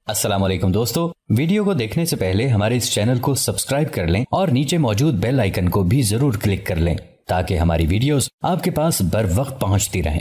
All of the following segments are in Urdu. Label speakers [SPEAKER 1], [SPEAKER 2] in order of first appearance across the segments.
[SPEAKER 1] السلام علیکم دوستو، ویڈیو کو دیکھنے سے پہلے ہمارے اس چینل کو سبسکرائب کر لیں اور نیچے موجود بیل آئیکن کو بھی ضرور کلک کر لیں تاکہ ہماری ویڈیوز آپ کے پاس بر وقت پہنچتی رہیں۔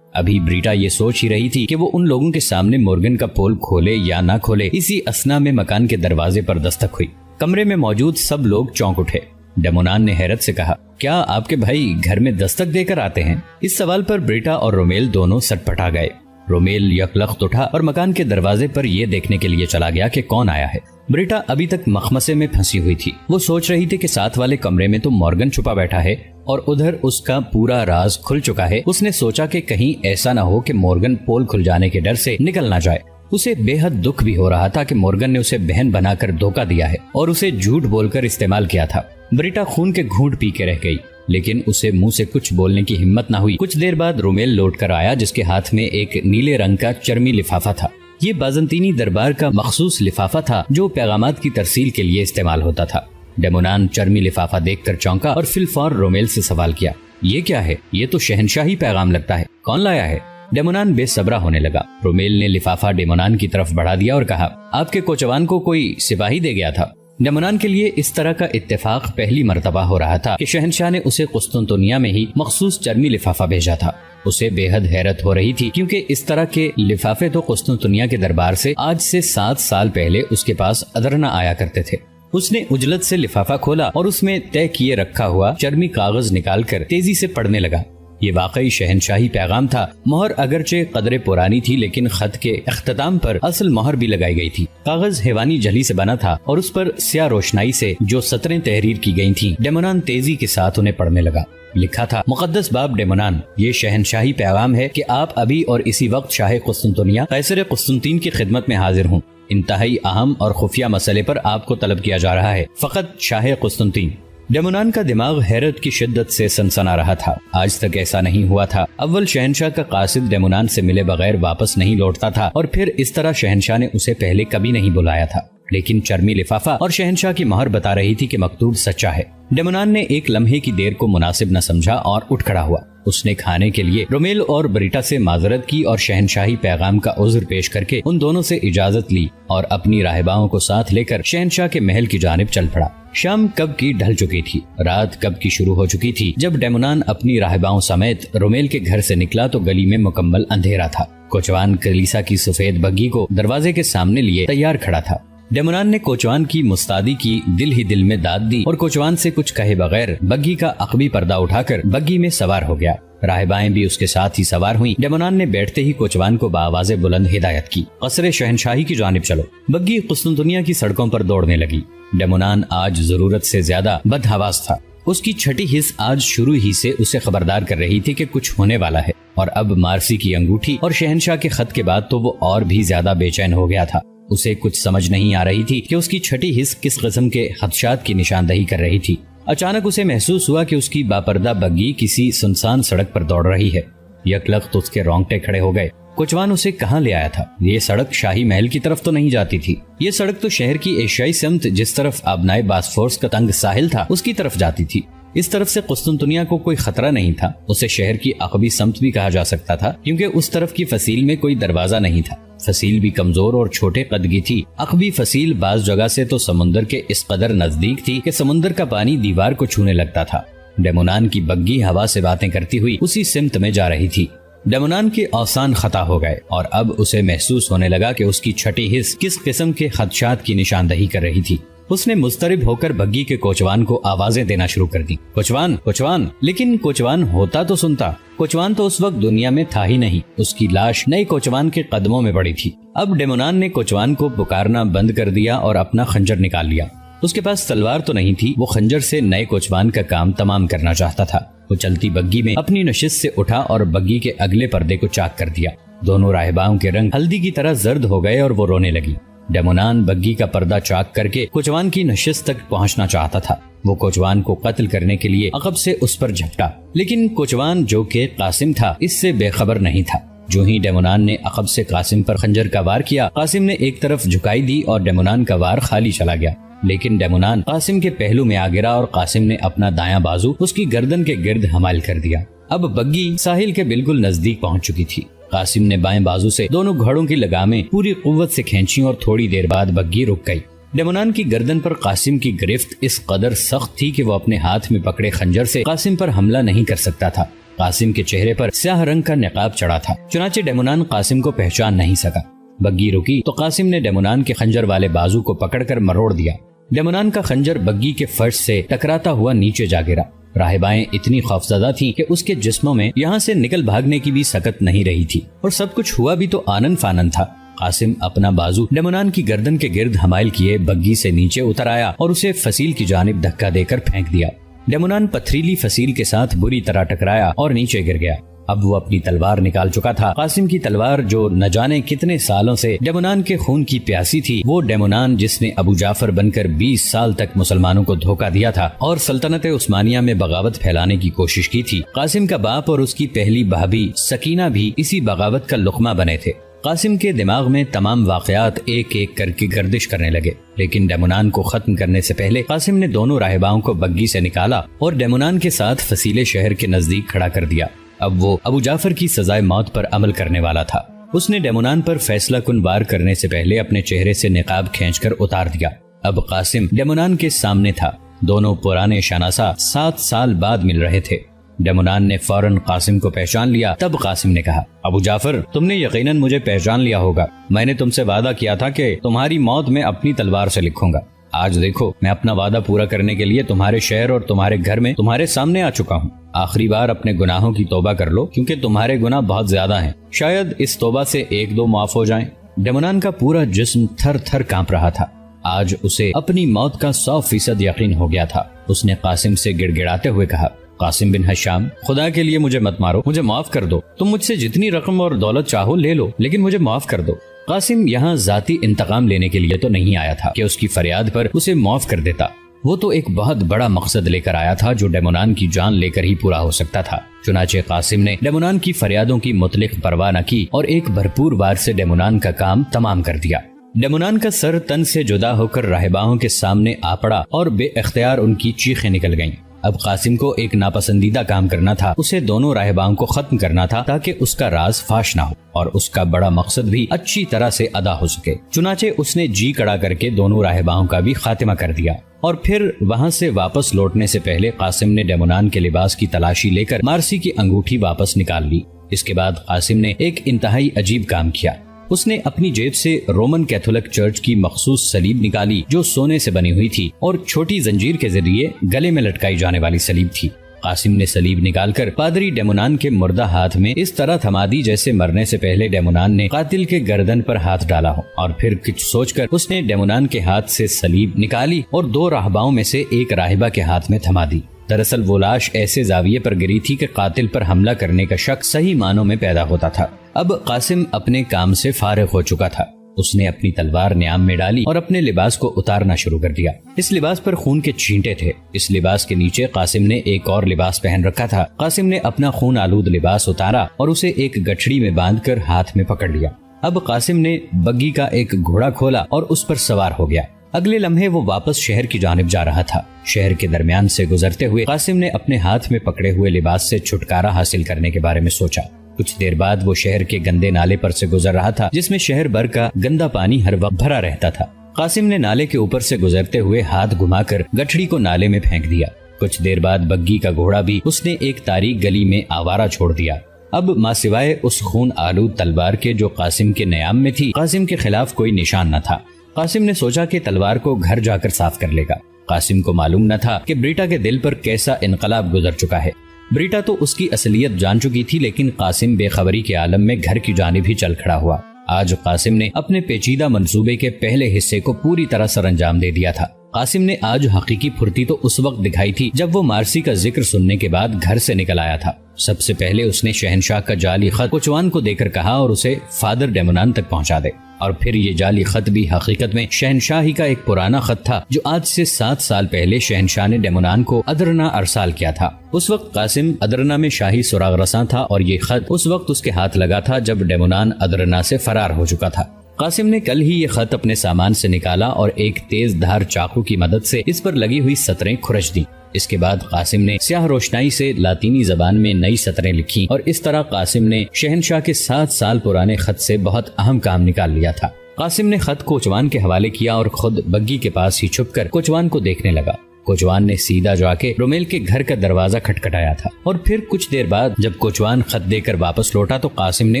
[SPEAKER 1] ابھی بریٹا یہ سوچ ہی رہی تھی کہ وہ ان لوگوں کے سامنے مورگن کا پول کھولے یا نہ کھولے، اسی اثنا میں مکان کے دروازے پر دستک ہوئی۔ کمرے میں موجود سب لوگ چونک اٹھے۔ ڈیمونان نے حیرت سے کہا، کیا آپ کے بھائی گھر میں دستک دے کر آتے ہیں؟ اس سوال پر بریٹا اور رومیل دونوں سٹ پٹا گئے۔ رومیل یکلخت اٹھا اور مکان کے دروازے پر یہ دیکھنے کے لیے چلا گیا کہ کون آیا ہے۔ بریٹا ابھی تک مخمسے میں پھنسی ہوئی تھی۔ وہ سوچ رہی تھی کہ ساتھ والے کمرے میں تو مورگن چھپا بیٹھا ہے اور ادھر اس کا پورا راز کھل چکا ہے۔ اس نے سوچا کہ کہیں ایسا نہ ہو کہ مورگن پول کھل جانے کے ڈر سے نکل نہ جائے۔ اسے بے حد دکھ بھی ہو رہا تھا کہ مورگن نے اسے بہن بنا کر دھوکہ دیا ہے اور اسے جھوٹ بول کر استعمال کیا تھا۔ بریٹا خون کے گھونٹ پی کے رہ گئی، لیکن اسے منہ سے کچھ بولنے کی ہمت نہ ہوئی۔ کچھ دیر بعد رومیل لوٹ کر آیا، جس کے ہاتھ میں ایک نیلے رنگ کا چرمی لفافہ تھا۔ یہ بازنطینی دربار کا مخصوص لفافہ تھا جو پیغامات کی ترسیل کے لیے استعمال ہوتا تھا۔ ڈیمونان چرمی لفافہ دیکھ کر چونکا اور فی الفور رومیل سے سوال کیا، یہ کیا ہے؟ یہ تو شہنشاہی پیغام لگتا ہے، کون لایا ہے؟ ڈیمونان بے صبرا ہونے لگا۔ رومیل نے لفافہ ڈیمونان کی طرف بڑھا دیا اور کہا، آپ کے کوچوان کو کوئی سپاہی دے گیا تھا؟ ڈیمونان کے لیے اس طرح کا اتفاق پہلی مرتبہ ہو رہا تھا کہ شہنشاہ نے اسے قسطنطنیہ میں ہی مخصوص چرمی لفافہ بھیجا تھا۔ اسے بے حد حیرت ہو رہی تھی کیونکہ اس طرح کے لفافے تو قسطنطنیہ کے دربار سے آج سے 7 سال پہلے اس کے پاس ادرنہ آیا کرتے تھے۔ اس نے عجلت سے لفافہ کھولا اور اس میں طے کیے رکھا ہوا چرمی کاغذ نکال کر تیزی سے پڑھنے لگا۔ یہ واقعی شہنشاہی پیغام تھا۔ مہر اگرچہ قدرے پرانی تھی، لیکن خط کے اختتام پر اصل مہر بھی لگائی گئی تھی۔ کاغذ حیوانی جھلی سے بنا تھا اور اس پر سیاہ روشنائی سے جو سطریں تحریر کی گئی تھیں، ڈیمونان تیزی کے ساتھ انہیں پڑھنے لگا۔ لکھا تھا، مقدس باب ڈیمونان، یہ شہنشاہی پیغام ہے کہ آپ ابھی اور اسی وقت شاہ قسطنطنیہ قیصر قسطنطین کی خدمت میں حاضر ہوں۔ انتہائی اہم اور خفیہ مسئلے پر آپ کو طلب کیا جا رہا ہے، فقط شاہ قسطنطین۔ ڈیمونان کا دماغ حیرت کی شدت سے سنسنا رہا تھا۔ آج تک ایسا نہیں ہوا تھا۔ اول شہنشاہ کا قاصد ڈیمونان سے ملے بغیر واپس نہیں لوٹتا تھا اور پھر اس طرح شہنشاہ نے اسے پہلے کبھی نہیں بلایا تھا، لیکن چرمی لفافہ اور شہنشاہ کی مہر بتا رہی تھی کہ مکتوب سچا ہے۔ ڈیمونان نے ایک لمحے کی دیر کو مناسب نہ سمجھا اور اٹھ کھڑا ہوا۔ اس نے کھانے کے لیے رومیل اور بریٹا سے معذرت کی اور شہنشاہی پیغام کا عذر پیش کر کے ان دونوں سے اجازت لی اور اپنی راہباؤں کو ساتھ لے کر شہنشاہ کے محل کی جانب چل پڑا۔ شام کب کی ڈھل چکی تھی، رات کب کی شروع ہو چکی تھی۔ جب ڈیمونان اپنی راہباؤں سمیت رومیل کے گھر سے نکلا تو گلی میں مکمل اندھیرا تھا۔ کوچوان کلیسا کی سفید بگھی کو دروازے کے سامنے لیے تیار کھڑا تھا۔ ڈیمونان نے کوچوان کی مستعدی کی دل ہی دل میں داد دی اور کوچوان سے کچھ کہے بغیر بگھی کا عقبی پردہ اٹھا کر بگھی میں سوار ہو گیا۔ راہبائیں بھی اس کے ساتھ ہی سوار ہوئیں۔ ڈیمونان نے بیٹھتے ہی کوچوان کو بآواز بلند ہدایت کی، قصر شہنشاہی کی جانب چلو۔ بگھی قسطنطنیہ کی سڑکوں پر دوڑنے لگی۔ ڈیمونان آج ضرورت سے زیادہ بدحواس تھا۔ اس کی چھٹی حس آج شروع ہی سے اسے خبردار کر رہی تھی کہ کچھ ہونے والا ہے، اور اب مارسی کی انگوٹھی اور شہنشاہ کے خط کے بعد تو وہ اور بھی زیادہ بے چین ہو گیا تھا۔ اسے کچھ سمجھ نہیں آ رہی تھی کہ اس کی چھٹی حس کس قسم کے خدشات کی نشاندہی کر رہی تھی۔ اچانک اسے محسوس ہوا کہ اس کی باپردہ بگھی کسی سنسان سڑک پر دوڑ رہی ہے۔ یکلخت اس کے رونگٹے کھڑے ہو گئے۔ کوچوان اسے کہاں لے آیا تھا؟ یہ سڑک شاہی محل کی طرف تو نہیں جاتی تھی۔ یہ سڑک تو شہر کی ایشیائی سمت، جس طرف آبنائے باسفورس کا تنگ ساحل تھا، اس کی طرف جاتی تھی۔ اس طرف سے قسطنطنیہ کو کوئی خطرہ نہیں تھا۔ اسے شہر کی عقبی سمت بھی کہا جا سکتا تھا، کیونکہ اس طرف کی فصیل میں کوئی دروازہ نہیں تھا۔ فصیل بھی کمزور اور چھوٹے قد کی تھی۔ عقبی فصیل بعض جگہ سے تو سمندر کے اس قدر نزدیک تھی کہ سمندر کا پانی دیوار کو چھونے لگتا تھا۔ ڈیمونان کی بگھی ہوا سے باتیں کرتی ہوئی اسی سمت میں جا رہی تھی۔ ڈیمونان کے اوسان خطا ہو گئے اور اب اسے محسوس ہونے لگا کہ اس کی چھٹی حس کس قسم کے خدشات کی نشاندہی کر رہی تھی۔ اس نے مضطرب ہو کر بگھی کے کوچوان کو آوازیں دینا شروع کر دی، کوچوان کوچوان، لیکن کوچوان ہوتا تو سنتا۔ کوچوان تو اس وقت دنیا میں تھا ہی نہیں۔ اس کی لاش نئے کوچوان کے قدموں میں پڑی تھی۔ اب ڈیمونان نے کوچوان کو پکارنا بند کر دیا اور اپنا خنجر نکال لیا۔ اس کے پاس تلوار تو نہیں تھی، وہ خنجر سے نئے کوچوان کا کام تمام کرنا چاہتا تھا۔ وہ چلتی بگھی میں اپنی نشست سے اٹھا اور بگھی کے اگلے پردے کو چاک کر دیا۔ دونوں راہباؤں کے رنگ ہلدی کی طرح زرد ہو گئے اور وہ رونے لگی۔ ڈیمونان بگھی کا پردہ چاک کر کے کوچوان کی نشست تک پہنچنا چاہتا تھا۔ وہ کوچوان کو قتل کرنے کے لیے عقب سے اس پر جھپٹا، لیکن کوچوان جو کہ قاسم تھا اس سے بے خبر نہیں تھا۔ جو ہی ڈیمونان نے عقب سے قاسم پر خنجر کا وار کیا، قاسم نے ایک طرف جھکائی دی اور ڈیمونان کا وار خالی چلا گیا۔ لیکن ڈیمونان قاسم کے پہلو میں آ گرا اور قاسم نے اپنا دایاں بازو اس کی گردن کے گرد حمال کر دیا۔ اب بگھی ساحل کے بالکل نزدیک پہنچ چکی تھی۔ قاسم نے بائیں بازو سے دونوں گھوڑوں کی لگامیں پوری قوت سے کھینچی اور تھوڑی دیر بعد بگھی رک گئی۔ ڈیمونان کی گردن پر قاسم کی گرفت اس قدر سخت تھی کہ وہ اپنے ہاتھ میں پکڑے خنجر سے قاسم پر حملہ نہیں کر سکتا تھا۔ قاسم کے چہرے پر سیاہ رنگ کا نقاب چڑھا تھا، چنانچہ ڈیمونان قاسم کو پہچان نہیں سکا۔ بگھی رکی تو قاسم نے ڈیمونان کے خنجر والے بازو کو پکڑ کر مروڑ دیا۔ ڈیمونان کا خنجر بگھی کے فرش سے ٹکراتا ہوا نیچے جا گرا۔ راہبائیں اتنی خوفزدہ تھیں کہ اس کے جسموں میں یہاں سے نکل بھاگنے کی بھی سکت نہیں رہی تھی، اور سب کچھ ہوا بھی تو آنن فانن تھا۔ قاسم اپنا بازو ڈیمونان کی گردن کے گرد حمائل کیے بگھی سے نیچے اتر آیا اور اسے فصیل کی جانب دھکا دے کر پھینک دیا۔ ڈیمونان پتھریلی فصیل کے ساتھ بری طرح ٹکرایا اور نیچے گر گیا۔ اب وہ اپنی تلوار نکال چکا تھا۔ قاسم کی تلوار جو نہ جانے کتنے سالوں سے ڈیمونان کے خون کی پیاسی تھی، وہ ڈیمونان جس نے ابو جعفر بن کر 20 سال تک مسلمانوں کو دھوکہ دیا تھا اور سلطنت عثمانیہ میں بغاوت پھیلانے کی کوشش کی تھی، قاسم کا باپ اور اس کی پہلی بھابھی سکینہ بھی اسی بغاوت کا لقمہ بنے تھے۔ قاسم کے دماغ میں تمام واقعات ایک ایک کر کے گردش کرنے لگے، لیکن ڈیمونان کو ختم کرنے سے پہلے قاسم نے دونوں راہباؤں کو بگھی سے نکالا اور ڈیمونان کے ساتھ فصیلے شہر کے نزدیک کھڑا کر دیا۔ اب وہ ابو جعفر کی سزائے موت پر عمل کرنے والا تھا۔ اس نے ڈیمونان پر فیصلہ کن وار کرنے سے پہلے اپنے چہرے سے نقاب کھینچ کر اتار دیا۔ اب قاسم ڈیمونان کے سامنے تھا۔ دونوں پرانے شناسا 7 سال بعد مل رہے تھے۔ ڈیمونان نے فوراً قاسم کو پہچان لیا۔ تب قاسم نے کہا، ابو جعفر، تم نے یقیناً مجھے پہچان لیا ہوگا۔ میں نے تم سے وعدہ کیا تھا کہ تمہاری موت میں اپنی تلوار سے لکھوں گا۔ آج دیکھو، میں اپنا وعدہ پورا کرنے کے لیے تمہارے شہر اور تمہارے گھر میں تمہارے سامنے آ چکا ہوں۔ آخری بار اپنے گناہوں کی توبہ کر لو، کیونکہ تمہارے گناہ بہت زیادہ ہیں۔ شاید اس توبہ سے 1-2 معاف ہو جائیں۔ ڈیمونان کا پورا جسم تھر تھر کانپ رہا تھا۔ آج اسے اپنی موت کا 100% یقین ہو گیا تھا۔ اس نے قاسم سے گڑ گڑاتے ہوئے کہا، قاسم بن ہشام، خدا کے لیے مجھے مت مارو، مجھے معاف کر دو۔ تم مجھ سے جتنی رقم اور دولت چاہو لے لو، لیکن مجھے معاف کر دو۔ قاسم یہاں ذاتی انتقام لینے کے لیے تو نہیں آیا تھا کہ اس کی فریاد پر اسے معاف کر دیتا۔ وہ تو ایک بہت بڑا مقصد لے کر آیا تھا جو ڈیمونان کی جان لے کر ہی پورا ہو سکتا تھا۔ چنانچہ قاسم نے ڈیمونان کی فریادوں کی مطلق پرواہ نہ کی اور ایک بھرپور وار سے ڈیمونان کا کام تمام کر دیا۔ ڈیمونان کا سر تن سے جدا ہو کر راہباؤں کے سامنے آ پڑا اور بے اختیار ان کی چیخیں نکل گئیں۔ اب قاسم کو ایک ناپسندیدہ کام کرنا تھا، اسے دونوں راہباؤں کو ختم کرنا تھا تاکہ اس کا راز فاش نہ ہو اور اس کا بڑا مقصد بھی اچھی طرح سے ادا ہو سکے۔ چنانچہ اس نے جی کڑا کر کے دونوں راہباؤں کا بھی خاتمہ کر دیا، اور پھر وہاں سے واپس لوٹنے سے پہلے قاسم نے ڈیمونان کے لباس کی تلاشی لے کر مارسی کی انگوٹھی واپس نکال لی۔ اس کے بعد قاسم نے ایک انتہائی عجیب کام کیا۔ اس نے اپنی جیب سے رومن کیتھولک چرچ کی مخصوص سلیب نکالی جو سونے سے بنی ہوئی تھی اور چھوٹی زنجیر کے ذریعے گلے میں لٹکائی جانے والی سلیب تھی۔ قاسم نے سلیب نکال کر پادری ڈیمونان کے مردہ ہاتھ میں اس طرح تھما دی جیسے مرنے سے پہلے ڈیمونان نے قاتل کے گردن پر ہاتھ ڈالا ہو، اور پھر کچھ سوچ کر اس نے ڈیمونان کے ہاتھ سے سلیب نکالی اور 2 راہباؤں میں سے ایک راہبہ کے ہاتھ میں تھما دی۔ دراصل وہ لاش ایسے زاویے پر گری تھی کہ قاتل پر حملہ کرنے کا شک صحیح معنوں میں پیدا ہوتا تھا۔ اب قاسم اپنے کام سے فارغ ہو چکا تھا۔ اس نے اپنی تلوار نیام میں ڈالی اور اپنے لباس کو اتارنا شروع کر دیا۔ اس لباس پر خون کے چھینٹے تھے۔ اس لباس کے نیچے قاسم نے ایک اور لباس پہن رکھا تھا۔ قاسم نے اپنا خون آلود لباس اتارا اور اسے ایک گٹھڑی میں باندھ کر ہاتھ میں پکڑ لیا۔ اب قاسم نے بگھی کا ایک گھوڑا کھولا اور اس پر سوار ہو گیا۔ اگلے لمحے وہ واپس شہر کی جانب جا رہا تھا۔ شہر کے درمیان سے گزرتے ہوئے قاسم نے اپنے ہاتھ میں پکڑے ہوئے لباس سے چھٹکارا حاصل کرنے کے بارے میں سوچا۔ کچھ دیر بعد وہ شہر کے گندے نالے پر سے گزر رہا تھا جس میں شہر بھر کا گندا پانی ہر وقت بھرا رہتا تھا۔ قاسم نے نالے کے اوپر سے گزرتے ہوئے ہاتھ گھما کر گٹھڑی کو نالے میں پھینک دیا۔ کچھ دیر بعد بگھی کا گھوڑا بھی اس نے ایک تاریک گلی میں آوارہ چھوڑ دیا۔ اب ماں سوائے اس خون آلود تلوار کے جو قاسم کے نیام میں تھی، قاسم کے خلاف کوئی نشان نہ تھا۔ قاسم نے سوچا کہ تلوار کو گھر جا کر صاف کر لے گا۔ قاسم کو معلوم نہ تھا کہ بریٹا کے دل پر کیسا انقلاب گزر چکا ہے۔ بریٹا تو اس کی اصلیت جان چکی تھی، لیکن قاسم بے خبری کے عالم میں گھر کی جانب ہی چل کھڑا ہوا۔ آج قاسم نے اپنے پیچیدہ منصوبے کے پہلے حصے کو پوری طرح سر انجام دے دیا تھا۔ قاسم نے آج حقیقی پھرتی تو اس وقت دکھائی تھی جب وہ مارسی کا ذکر سننے کے بعد گھر سے نکل آیا تھا۔ سب سے پہلے اس نے شہنشاہ کا جعلی خط کوچوان کو دے کر کہا اور اسے فادر ڈیمونان تک پہنچا دے، اور پھر یہ جعلی خط بھی حقیقت میں شہنشاہی کا ایک پرانا خط تھا جو آج سے 7 سال پہلے شہنشاہ نے ڈیمونان کو ادرنا ارسال کیا تھا۔ اس وقت قاسم ادرنا میں شاہی سراغ رساں تھا اور یہ خط اس وقت اس کے ہاتھ لگا تھا جب ڈیمونان ادرنا سے فرار ہو چکا تھا۔ قاسم نے کل ہی یہ خط اپنے سامان سے نکالا اور ایک تیز دھار چاقو کی مدد سے اس پر لگی ہوئی سطریں کھرچ دی۔ اس کے بعد قاسم نے سیاہ روشنائی سے لاطینی زبان میں نئی سطریں لکھی اور اس طرح قاسم نے شہنشاہ کے 7 سال پرانے خط سے بہت اہم کام نکال لیا تھا۔ قاسم نے خط کوچوان کے حوالے کیا اور خود بگی کے پاس ہی چھپ کر کوچوان کو دیکھنے لگا۔ کوچوان نے سیدھا جا کے رومیل کے گھر کا دروازہ کھٹکھٹایا تھا اور پھر کچھ دیر بعد جب کوچوان خط دے کر واپس لوٹا تو قاسم نے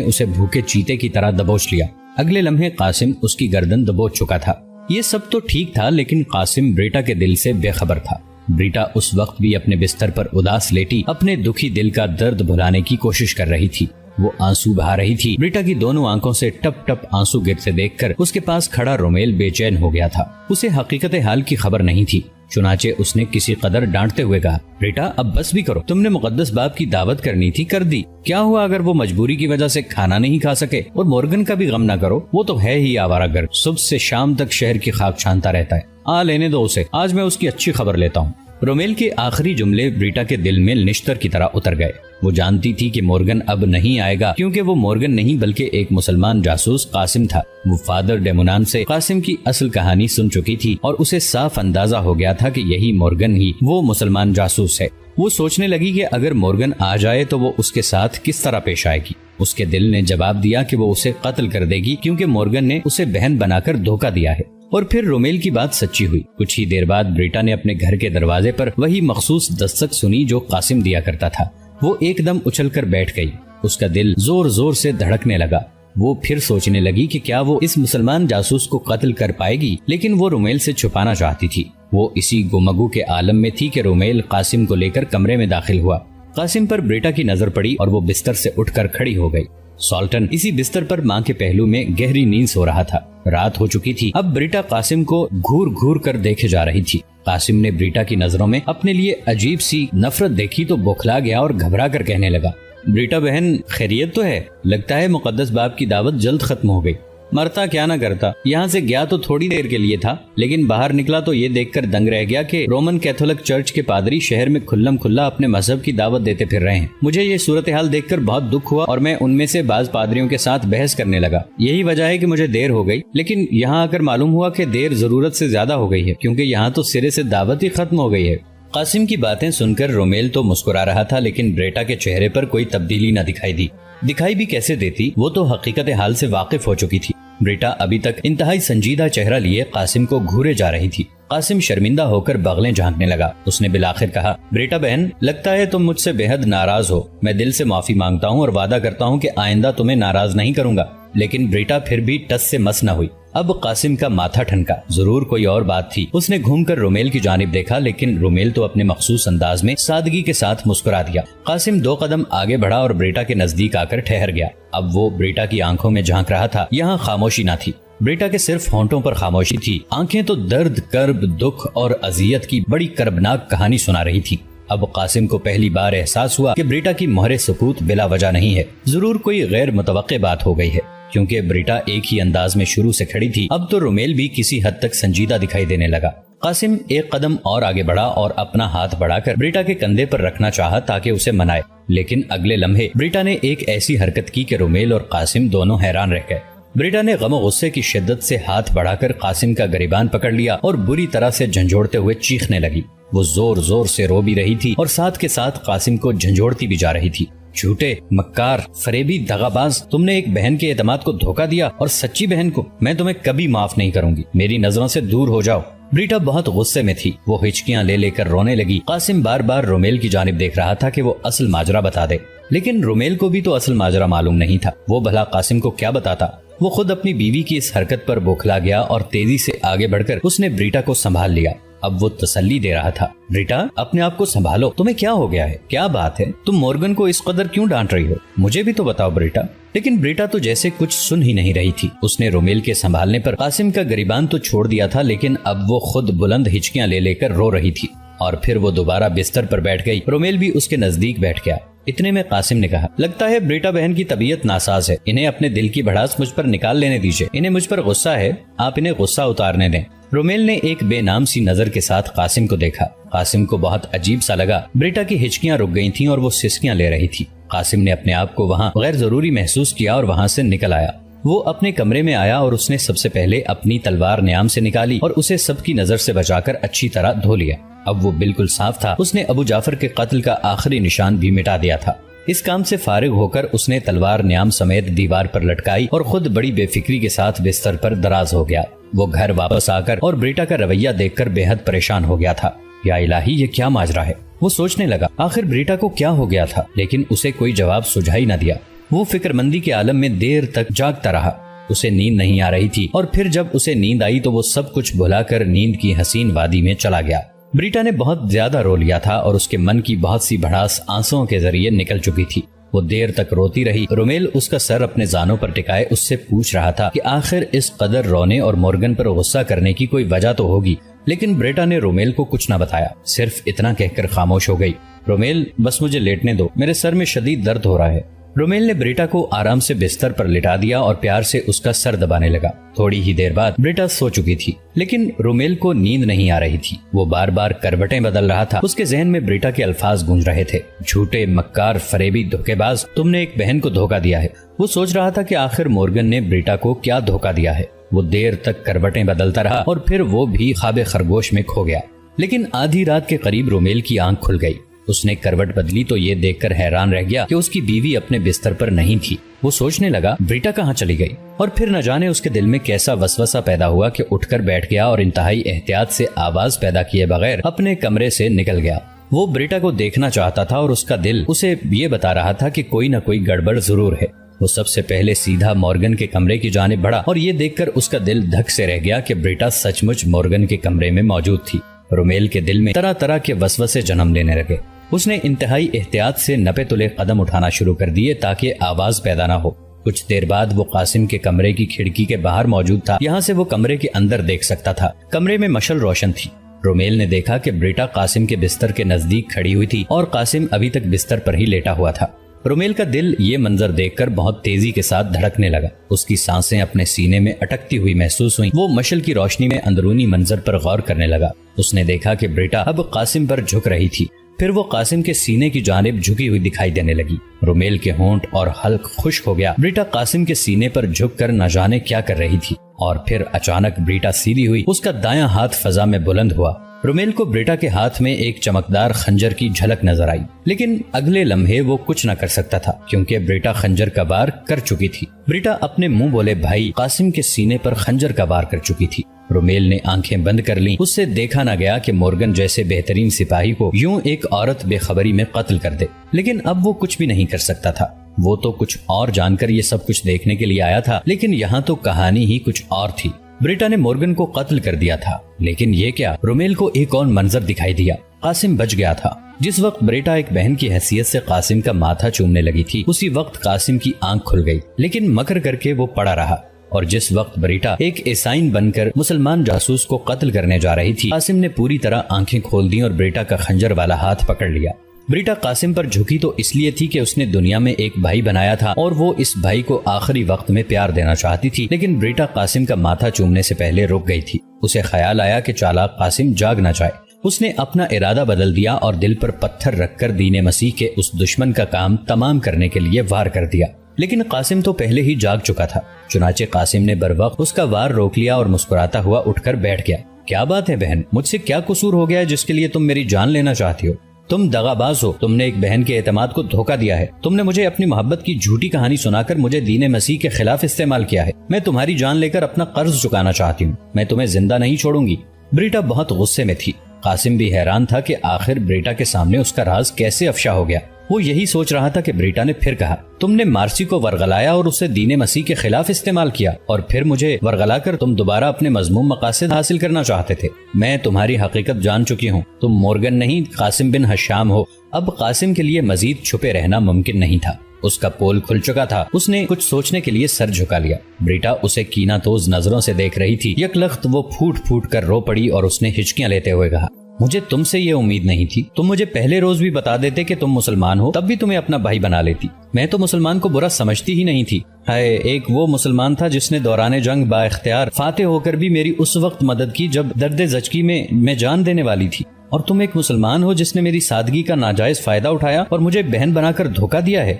[SPEAKER 1] اسے بھوکے چیتے کی طرح دبوچ لیا۔ اگلے لمحے قاسم اس کی گردن دبوچ چکا تھا۔ یہ سب تو ٹھیک تھا لیکن قاسم بریٹا کے دل سے بے خبر تھا۔ بریٹا اس وقت بھی اپنے بستر پر اداس لیٹی اپنے دکھی دل کا درد بھلانے کی کوشش کر رہی تھی۔ وہ آنسو بہا رہی تھی۔ بریٹا کی دونوں آنکھوں سے ٹپ ٹپ آنسو گرتے دیکھ کر اس کے پاس کھڑا رومیل بے چین ہو گیا تھا۔ اسے حقیقت حال کی خبر نہیں تھی، چنانچہ اس نے کسی قدر ڈانٹتے ہوئے کہا، بریٹا اب بس بھی کرو، تم نے مقدس باپ کی دعوت کرنی تھی، کر دی، کیا ہوا اگر وہ مجبوری کی وجہ سے کھانا نہیں کھا سکے؟ اور مورگن کا بھی غم نہ کرو، وہ تو ہے ہی آوارہ گرد، صبح سے شام تک شہر کی خاک چھانتا رہتا ہے، لینے دو اسے، آج میں اس کی اچھی خبر لیتا ہوں۔ رومیل کے آخری جملے بریٹا کے دل میں نشتر کی طرح اتر گئے۔ وہ جانتی تھی کہ مورگن اب نہیں آئے گا، کیونکہ وہ مورگن نہیں بلکہ ایک مسلمان جاسوس قاسم تھا۔ وہ فادر ڈیمونان سے قاسم کی اصل کہانی سن چکی تھی اور اسے صاف اندازہ ہو گیا تھا کہ یہی مورگن ہی وہ مسلمان جاسوس ہے۔ وہ سوچنے لگی کہ اگر مورگن آ جائے تو وہ اس کے ساتھ کس طرح پیش آئے گی۔ اس کے دل نے جواب دیا کہ وہ اسے قتل کر دے گی، کیونکہ مورگن نے اسے بہن بنا کر دھوکہ دیا ہے۔ اور پھر رومیل کی بات سچی ہوئی۔ کچھ ہی دیر بعد بریٹا نے اپنے گھر کے دروازے پر وہی مخصوص دستک سنی جو قاسم دیا کرتا تھا۔ وہ ایک دم اچھل کر بیٹھ گئی۔ اس کا دل زور زور سے دھڑکنے لگا۔ وہ پھر سوچنے لگی کہ کیا وہ اس مسلمان جاسوس کو قتل کر پائے گی، لیکن وہ رومیل سے چھپانا چاہتی تھی۔ وہ اسی گمگو کے عالم میں تھی کہ رومیل قاسم کو لے کر کمرے میں داخل ہوا۔ قاسم پر بریٹا کی نظر پڑی اور وہ بستر سے اٹھ کر کھڑی ہو گئی۔ سالٹن اسی بستر پر ماں کے پہلو میں گہری نیند سو رہا تھا۔ رات ہو چکی تھی۔ اب بریٹا قاسم کو گھور گھور کر دیکھے جا رہی تھی۔ قاسم نے بریٹا کی نظروں میں اپنے لیے عجیب سی نفرت دیکھی تو بوکھلا گیا اور گھبرا کر کہنے لگا، بریٹا بہن خیریت تو ہے؟ لگتا ہے مقدس باپ کی دعوت جلد ختم ہو گئی۔ مرتا کیا نہ کرتا، یہاں سے گیا تو تھوڑی دیر کے لیے تھا، لیکن باہر نکلا تو یہ دیکھ کر دنگ رہ گیا کہ رومن کیتھولک چرچ کے پادری شہر میں کھلم کھلا اپنے مذہب کی دعوت دیتے پھر رہے ہیں۔ مجھے یہ صورتحال دیکھ کر بہت دکھ ہوا اور میں ان میں سے بعض پادریوں کے ساتھ بحث کرنے لگا۔ یہی وجہ ہے کہ مجھے دیر ہو گئی، لیکن یہاں آ کر معلوم ہوا کہ دیر ضرورت سے زیادہ ہو گئی ہے، کیونکہ یہاں تو سرے سے دعوت ہی ختم ہو گئی ہے۔ قاسم کی باتیں سن کر رومیل تو مسکرا رہا تھا، لیکن بریٹا کے چہرے پر کوئی تبدیلی نہ دکھائی دی۔ دکھائی بھی کیسے دیتی، وہ تو حقیقت حال سے واقف ہو چکی تھی۔ بریٹا ابھی تک انتہائی سنجیدہ چہرہ لیے قاسم کو گھورے جا رہی تھی۔ قاسم شرمندہ ہو کر بغلیں جھانکنے لگا۔ اس نے بالآخر کہا، بریٹا بہن، لگتا ہے تم مجھ سے بے حد ناراض ہو۔ میں دل سے معافی مانگتا ہوں اور وعدہ کرتا ہوں کہ آئندہ تمہیں ناراض نہیں کروں گا۔ لیکن بریٹا پھر بھی ٹس سے مس نہ ہوئی۔ اب قاسم کا ماتھا ٹھنکا، ضرور کوئی اور بات تھی۔ اس نے گھوم کر رومیل کی جانب دیکھا، لیکن رومیل تو اپنے مخصوص انداز میں سادگی کے ساتھ مسکرا دیا۔ قاسم 2 قدم آگے بڑھا اور بریٹا کے نزدیک آ کر ٹھہر گیا۔ اب وہ بریٹا کی آنکھوں میں جھانک رہا تھا۔ یہاں خاموشی نہ تھی، بریٹا کے صرف ہونٹوں پر خاموشی تھی۔ آنکھیں تو درد، کرب، دکھ اور اذیت کی بڑی کربناک کہانی سنا رہی تھی۔ اب قاسم کو پہلی بار احساس ہوا کہ بریٹا کی مہر سکوت بلا وجہ نہیں ہے، ضرور کوئی غیر متوقع بات ہو گئی ہے، کیونکہ بریٹا ایک ہی انداز میں شروع سے کھڑی تھی۔ اب تو رومیل بھی کسی حد تک سنجیدہ دکھائی دینے لگا۔ قاسم ایک قدم اور آگے بڑھا اور اپنا ہاتھ بڑھا کر بریٹا کے کندھے پر رکھنا چاہا تاکہ اسے منائے، لیکن اگلے لمحے بریٹا نے ایک ایسی حرکت کی کہ رومیل اور قاسم دونوں حیران رہ گئے۔ بریٹا نے غم و غصے کی شدت سے ہاتھ بڑھا کر قاسم کا گریبان پکڑ لیا اور بری طرح سے جھنجھوڑتے ہوئے چیخنے لگی۔ وہ زور زور سے رو بھی رہی تھی اور ساتھ کے ساتھ قاسم کو جھنجھوڑتی بھی جا رہی تھی۔ جھوٹے، مکار، فریبی، دغاباز، تم نے ایک بہن کے اعتماد کو دھوکہ دیا، اور سچی بہن کو میں تمہیں کبھی معاف نہیں کروں گی۔ میری نظروں سے دور ہو جاؤ۔ بریٹا بہت غصے میں تھی۔ وہ ہچکیاں لے لے کر رونے لگی۔ قاسم بار بار رومیل کی جانب دیکھ رہا تھا کہ وہ اصل ماجرا بتا دے، لیکن رومیل کو بھی تو اصل ماجرا معلوم نہیں تھا۔ وہ بھلا قاسم کو کیا بتاتا؟ وہ خود اپنی بیوی کی اس حرکت پر بوکھلا گیا اور تیزی سے آگے بڑھ کر اس نے بریٹا کو سنبھال لیا۔ اب وہ تسلی دے رہا تھا، بریٹا اپنے آپ کو سنبھالو، تمہیں کیا ہو گیا ہے؟ کیا بات ہے؟ تم مورگن کو اس قدر کیوں ڈانٹ رہی ہو؟ مجھے بھی تو بتاؤ بریٹا۔ لیکن بریٹا تو جیسے کچھ سن ہی نہیں رہی تھی۔ اس نے رومیل کے سنبھالنے پر قاسم کا گریبان تو چھوڑ دیا تھا، لیکن اب وہ خود بلند ہچکیاں لے لے کر رو رہی تھی، اور پھر وہ دوبارہ بستر پر بیٹھ گئی۔ رومیل بھی اس کے نزدیک بیٹھ گیا۔ اتنے میں قاسم نے کہا، لگتا ہے بریٹا بہن کی طبیعت ناساز ہے، انہیں اپنے دل کی بھڑاس مجھ پر نکال لینے دیجیے، انہیں مجھ پر غصہ ہے، آپ انہیں غصہ اتارنے دیں۔ رومیل نے ایک بے نام سی نظر کے ساتھ قاسم کو دیکھا۔ قاسم کو بہت عجیب سا لگا۔ بریٹا کی ہچکیاں رک گئی تھیں اور وہ سسکیاں لے رہی تھی۔ قاسم نے اپنے آپ کو وہاں غیر ضروری محسوس کیا اور وہاں سے نکل آیا۔ وہ اپنے کمرے میں آیا اور اس نے سب سے پہلے اپنی تلوار نیام سے نکالی اور اسے سب کی نظر سے بچا کر اچھی طرح دھو لیا۔ اب وہ بالکل صاف تھا، اس نے ابو جعفر کے قتل کا آخری نشان بھی مٹا دیا تھا۔ اس کام سے فارغ ہو کر اس نے تلوار نیام سمیت دیوار پر لٹکائی اور خود بڑی بے فکری کے ساتھ بستر پر دراز ہو گیا۔ وہ گھر واپس آ کر اور بریٹا کا رویہ دیکھ کر بے حد پریشان ہو گیا تھا۔ یا الہی، یہ کیا ماجرا ہے؟ وہ سوچنے لگا آخر بریٹا کو کیا ہو گیا تھا، لیکن اسے کوئی جواب سجھائی نہ دیا۔ وہ فکر مندی کے عالم میں دیر تک جاگتا رہا۔ اسے نیند نہیں آ رہی تھی اور پھر جب اسے نیند آئی تو وہ سب کچھ بھلا کر نیند کی حسین وادی میں چلا گیا۔ بریٹا نے بہت زیادہ رو لیا تھا اور اس کے من کی بہت سی بھڑاس آنسوؤں کے ذریعے نکل چکی تھی۔ وہ دیر تک روتی رہی۔ رومیل اس کا سر اپنے زانوں پر ٹکائے اس سے پوچھ رہا تھا کہ آخر اس قدر رونے اور مورگن پر غصہ کرنے کی کوئی وجہ تو ہوگی، لیکن بریٹا نے رومیل کو کچھ نہ بتایا، صرف اتنا کہہ کر خاموش ہو گئی، رومیل بس مجھے لیٹنے دو، میرے سر میں شدید درد ہو رہا ہے۔ رومیل نے بریٹا کو آرام سے بستر پر لٹا دیا اور پیار سے اس کا سر دبانے لگا۔ تھوڑی ہی دیر بعد بریٹا سو چکی تھی، لیکن رومیل کو نیند نہیں آ رہی تھی۔ وہ بار بار کروٹیں بدل رہا تھا۔ اس کے ذہن میں بریٹا کے الفاظ گونج رہے تھے، جھوٹے، مکار، فریبی، دھوکے باز، تم نے ایک بہن کو دھوکا دیا ہے۔ وہ سوچ رہا تھا کہ آخر مورگن نے بریٹا کو کیا دھوکا دیا ہے۔ وہ دیر تک کروٹیں بدلتا رہا اور پھر وہ بھی خواب خرگوش میں کھو گیا۔ لیکن آدھی رات کے قریب رومیل کی آنکھ کھل گئی۔ اس نے کروٹ بدلی تو یہ دیکھ کر حیران رہ گیا کہ اس کی بیوی اپنے بستر پر نہیں تھی۔ وہ سوچنے لگا بریٹا کہاں چلی گئی، اور پھر نہ جانے اس کے دل میں کیسا وسوسہ پیدا ہوا کہ اٹھ کر بیٹھ گیا اور انتہائی احتیاط سے آواز پیدا کیے بغیر اپنے کمرے سے نکل گیا۔ وہ بریٹا کو دیکھنا چاہتا تھا اور اس کا دل اسے یہ بتا رہا تھا کہ کوئی نہ کوئی گڑبڑ ضرور ہے۔ وہ سب سے پہلے سیدھا مورگن کے کمرے کی جانب بڑھا اور یہ دیکھ کر اس کا دل دھک سے رہ گیا کہ بریٹا سچ مچ مورگن کے کمرے میں موجود تھی۔ رومیل کے دل میں طرح طرح کے وسوسے جنم لینے لگے۔ اس نے انتہائی احتیاط سے نپے تلے قدم اٹھانا شروع کر دیے تاکہ آواز پیدا نہ ہو۔ کچھ دیر بعد وہ قاسم کے کمرے کی کھڑکی کے باہر موجود تھا، یہاں سے وہ کمرے کے اندر دیکھ سکتا تھا۔ کمرے میں مشعل روشن تھی۔ رومیل نے دیکھا کہ بریٹا قاسم کے بستر کے نزدیک کھڑی ہوئی تھی اور قاسم ابھی تک بستر پر ہی لیٹا ہوا تھا۔ رومیل کا دل یہ منظر دیکھ کر بہت تیزی کے ساتھ دھڑکنے لگا۔ اس کی سانسیں اپنے سینے میں اٹکتی ہوئی محسوس ہوئیں۔ وہ مشعل کی روشنی میں اندرونی منظر پر غور کرنے لگا۔ اس نے دیکھا کہ بریٹا اب قاسم پر جھک رہی تھی، پھر وہ قاسم کے سینے کی جانب جھکی ہوئی دکھائی دینے لگی۔ رومیل کے ہونٹ اور حلق خشک ہو گیا۔ بریٹا قاسم کے سینے پر جھک کر نہ جانے کیا کر رہی تھی، اور پھر اچانک بریٹا سیدھی ہوئی، اس کا دایاں ہاتھ فضا میں بلند ہوا۔ رومیل کو بریٹا کے ہاتھ میں ایک چمکدار خنجر کی جھلک نظر آئی، لیکن اگلے لمحے وہ کچھ نہ کر سکتا تھا کیونکہ بریٹا خنجر کا وار کر چکی تھی۔ بریٹا اپنے منہ بولے بھائی قاسم کے سینے پر خنجر کا وار کر چکی تھی۔ رومیل نے آنکھیں بند کر لیں۔ اس سے دیکھا نہ گیا کہ مورگن جیسے بہترین سپاہی کو یوں ایک عورت بے خبری میں قتل کر دے، لیکن اب وہ کچھ بھی نہیں کر سکتا تھا۔ وہ تو کچھ اور جان کر یہ سب کچھ دیکھنے کے لیے آیا تھا، لیکن یہاں تو کہانی ہی کچھ اور تھی۔ بریٹا نے مورگن کو قتل کر دیا تھا، لیکن یہ کیا؟ رومیل کو ایک اور منظر دکھائی دیا۔ قاسم بچ گیا تھا۔ جس وقت بریٹا ایک بہن کی حیثیت سے قاسم کا ماتھا چومنے لگی تھی، اسی وقت قاسم کی آنکھ کھل گئی، لیکن مکر کر کے وہ پڑا رہا۔ اور جس وقت بریٹا ایک عیسائن بن کر مسلمان جاسوس کو قتل کرنے جا رہی تھی، قاسم نے پوری طرح آنکھیں کھول دیں اور بریٹا کا خنجر والا ہاتھ پکڑ لیا۔ بریٹا قاسم پر جھکی تو اس لیے تھی کہ اس نے دنیا میں ایک بھائی بنایا تھا اور وہ اس بھائی کو آخری وقت میں پیار دینا چاہتی تھی، لیکن بریٹا قاسم کا ماتھا چومنے سے پہلے رک گئی تھی۔ اسے خیال آیا کہ چالاک قاسم جاگ نہ جائے۔ اس نے اپنا ارادہ بدل دیا اور دل پر پتھر رکھ کر دین مسیح کے اس دشمن کا کام تمام کرنے کے لیے وار کر دیا، لیکن قاسم تو پہلے ہی جاگ چکا تھا۔ چنانچہ قاسم نے بروقت اس کا وار روک لیا اور مسکراتا ہوا اٹھ کر بیٹھ گیا۔ کیا بات ہے بہن، مجھ سے کیا قصور ہو گیا جس کے لیے تم میری جان لینا چاہتی ہو؟ تم دغاباز ہو، تم نے ایک بہن کے اعتماد کو دھوکہ دیا ہے، تم نے مجھے اپنی محبت کی جھوٹی کہانی سنا کر مجھے دین مسیح کے خلاف استعمال کیا ہے۔ میں تمہاری جان لے کر اپنا قرض چکانا چاہتی ہوں، میں تمہیں زندہ نہیں چھوڑوں گی۔ بریٹا بہت غصے میں تھی۔ قاسم بھی حیران تھا کہ آخر بریٹا کے سامنے اس کا راز کیسے افشا ہو گیا۔ وہ یہی سوچ رہا تھا کہ بریٹا نے پھر کہا، تم نے مارسی کو ورغلایا اور اسے دین مسیح کے خلاف استعمال کیا، اور پھر مجھے ورغلا کر تم دوبارہ اپنے مذموم مقاصد حاصل کرنا چاہتے تھے۔ میں تمہاری حقیقت جان چکی ہوں، تم مورگن نہیں قاسم بن حشام ہو۔ اب قاسم کے لیے مزید چھپے رہنا ممکن نہیں تھا۔ اس کا پول کھل چکا تھا۔ اس نے کچھ سوچنے کے لیے سر جھکا لیا۔ بریٹا اسے کینہ توز نظروں سے دیکھ رہی تھی۔ یک لخت وہ پھوٹ پھوٹ کر رو پڑی اور اس نے ہچکیاں لیتے ہوئے کہا، مجھے تم سے یہ امید نہیں تھی۔ تم مجھے پہلے روز بھی بتا دیتے کہ تم مسلمان ہو، تب بھی تمہیں اپنا بھائی بنا لیتی۔ میں تو مسلمان کو برا سمجھتی ہی نہیں تھی۔ ہائے، ایک وہ مسلمان تھا جس نے دوران جنگ با اختیار فاتح ہو کر بھی میری اس وقت مدد کی جب درد زچگی میں جان دینے والی تھی، اور تم ایک مسلمان ہو جس نے میری سادگی کا ناجائز فائدہ اٹھایا اور مجھے بہن بنا کر دھوکہ دیا ہے۔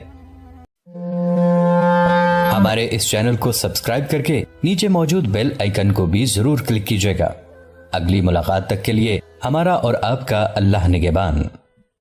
[SPEAKER 1] ہمارے اس چینل کو سبسکرائب کر کے نیچے موجود بیل آئیکن کو بھی ضرور کلک کیجیے گا۔ اگلی ملاقات تک کے لیے ہمارا اور آپ کا اللہ نگہبان۔